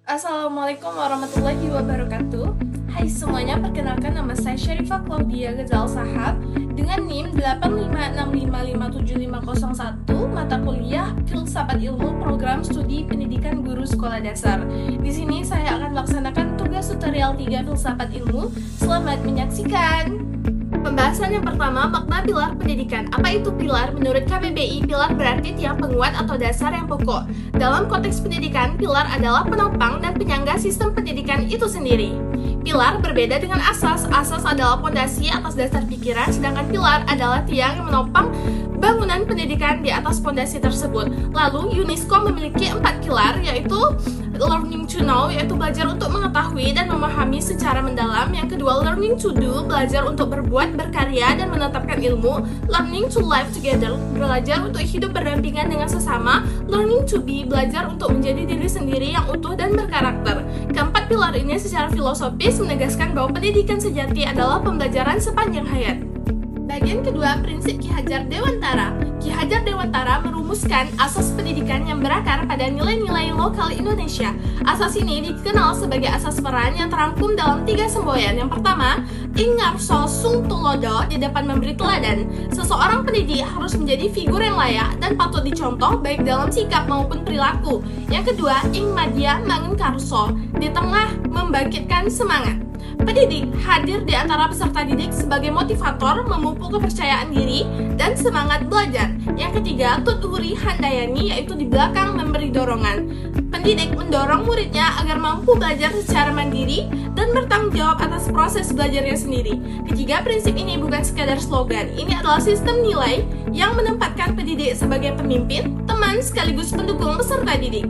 Assalamualaikum warahmatullahi wabarakatuh. Hai semuanya, perkenalkan nama saya Syarifah Claudia Ghazal Sahab dengan NIM 856557501, mata kuliah Filsafat Ilmu Program Studi Pendidikan Guru Sekolah Dasar. Di sini saya akan melaksanakan tugas tutorial 3 Filsafat Ilmu. Selamat menyaksikan. Pembahasan yang pertama, makna pilar pendidikan. Apa itu pilar? Menurut KBBI, pilar berarti tiang penguat atau dasar yang pokok. Dalam konteks pendidikan, pilar adalah penopang dan penyangga sistem pendidikan itu sendiri. Pilar berbeda dengan asas. Asas adalah fondasi atas dasar pikiran, sedangkan pilar adalah tiang yang menopang bangunan pendidikan di atas fondasi tersebut. Lalu, UNESCO memiliki 4 pilar, yaitu learning to know, yaitu belajar untuk mengetahui dan memahami secara mendalam. Yang kedua, learning to do, belajar untuk berbuat, berkarya, dan menetapkan ilmu. Learning to live together, belajar untuk hidup berdampingan dengan sesama. Learning to be, belajar untuk menjadi diri sendiri yang utuh dan berkarakter. Keempat pilar ini secara filosofis menegaskan bahwa pendidikan sejati adalah pembelajaran sepanjang hayat. Bagian kedua, prinsip Ki Hajar Dewantara. Ki Hajar Dewantara merumuskan asas pendidikan yang berakar pada nilai-nilai lokal Indonesia. Asas ini dikenal sebagai asas peran yang terangkum dalam 3 semboyan. Yang pertama, ing ngarso sung tulodo, di depan memberi teladan. Seseorang pendidik harus menjadi figur yang layak dan patut dicontoh baik dalam sikap maupun perilaku. Yang kedua, ing madya mangun karso, di tengah membangkitkan semangat. Pendidik hadir di antara peserta didik sebagai motivator, memupuk kepercayaan diri dan semangat belajar. Yang ketiga, tuturi handayani, yaitu di belakang memberi dorongan. Pendidik mendorong muridnya agar mampu belajar secara mandiri dan bertanggung jawab atas proses belajarnya sendiri. Ketiga, prinsip ini bukan sekadar slogan. Ini adalah sistem nilai yang menempatkan pendidik sebagai pemimpin, teman, sekaligus pendukung peserta didik.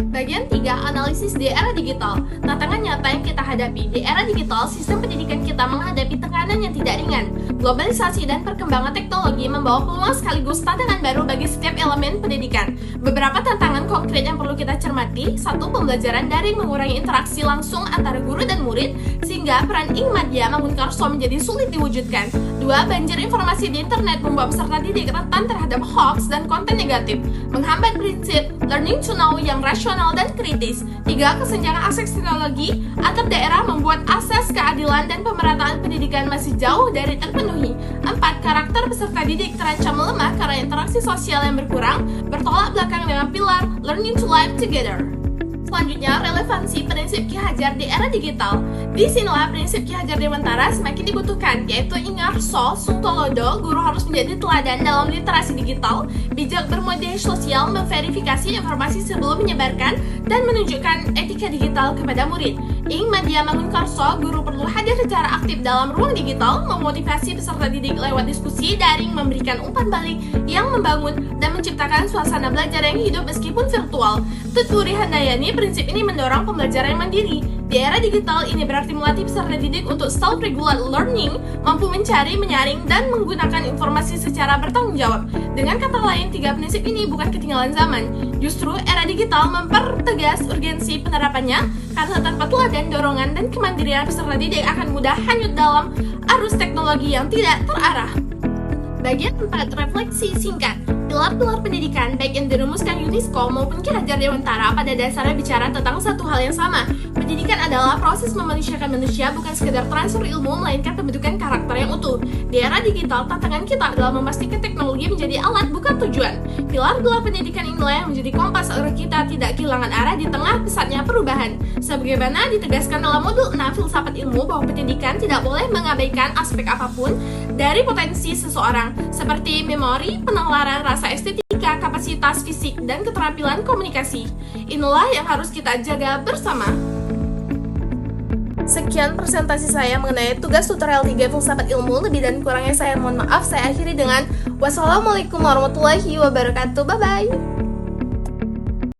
Bagian 3, analisis di era digital. Tantangan nyata yang kita hadapi. Di era digital, sistem pendidikan kita menghadapi tekanan yang tidak ringan. Globalisasi dan perkembangan teknologi membawa peluang sekaligus tantangan baru bagi setiap elemen pendidikan. Beberapa tantangan konkret yang perlu kita cermati. 1. Pembelajaran daring mengurangi interaksi langsung antara guru dan murid, sehingga peran ing madya mangun karso menjadi sulit diwujudkan. 2. Banjir informasi di internet membuat peserta didik rentan terhadap hoax dan konten negatif, menghambat prinsip learning to know yang rasional dan kritis. 3. Kesenjangan akses teknologi antar daerah membuat akses keadilan dan pemerataan pendidikan masih jauh dari terpenuhi. 4. Karakter peserta didik terancam melemah karena interaksi sosial yang berkurang, bertolak belakang dengan pilar learning to live together. Selanjutnya, relevansi prinsip Ki Hajar di era digital. Disinilah prinsip Ki Hajar Dewantara semakin dibutuhkan, yaitu ingarso sung tolodo, guru harus menjadi teladan dalam literasi digital, bijak bermedia sosial, memverifikasi informasi sebelum menyebarkan, dan menunjukkan etika digital kepada murid. Ing madya mangun karso, guru perlu hadir secara aktif dalam ruang digital, memotivasi peserta didik lewat diskusi daring, memberikan umpan balik yang membangun, dan menciptakan suasana belajar yang hidup meskipun virtual. Tuturi handayani, prinsip ini mendorong pembelajaran yang mandiri. Di era digital ini berarti melatih peserta didik untuk self-regulate learning, mampu mencari, menyaring, dan menggunakan informasi secara bertanggung jawab. Dengan kata lain, 3 prinsip ini bukan ketinggalan zaman. Justru era digital mempertegas urgensi penerapannya, karena tanpa teladan, dorongan, dan kemandirian peserta didik akan mudah hanyut dalam arus teknologi yang tidak terarah. Bagian 4, refleksi singkat. Pilar-pilar pendidikan, baik yang dirumuskan UNESCO maupun Ki Hajar Dewantara, pada dasarnya bicara tentang satu hal yang sama. Pendidikan adalah proses memanusiakan manusia, bukan sekedar transfer ilmu, melainkan pembentukan karakter yang utuh. Di era digital, tantangan kita adalah memastikan teknologi menjadi alat, bukan tujuan. Pilar-pilar pendidikan inilah yang menjadi kompas agar kita tidak kehilangan arah di tengah pesatnya perubahan. Sebagaimana ditegaskan dalam modul 6 Filsafat Ilmu, bahwa pendidikan tidak boleh mengabaikan aspek apapun dari potensi seseorang, seperti memori, penalaran, rasa estetika, kapasitas fisik, dan keterampilan komunikasi. Inilah yang harus kita jaga bersama. Sekian presentasi saya mengenai tugas tutorial 3 Filsafat Ilmu. Lebih dan kurangnya saya mohon maaf. Saya akhiri dengan wassalamualaikum warahmatullahi wabarakatuh. Bye-bye.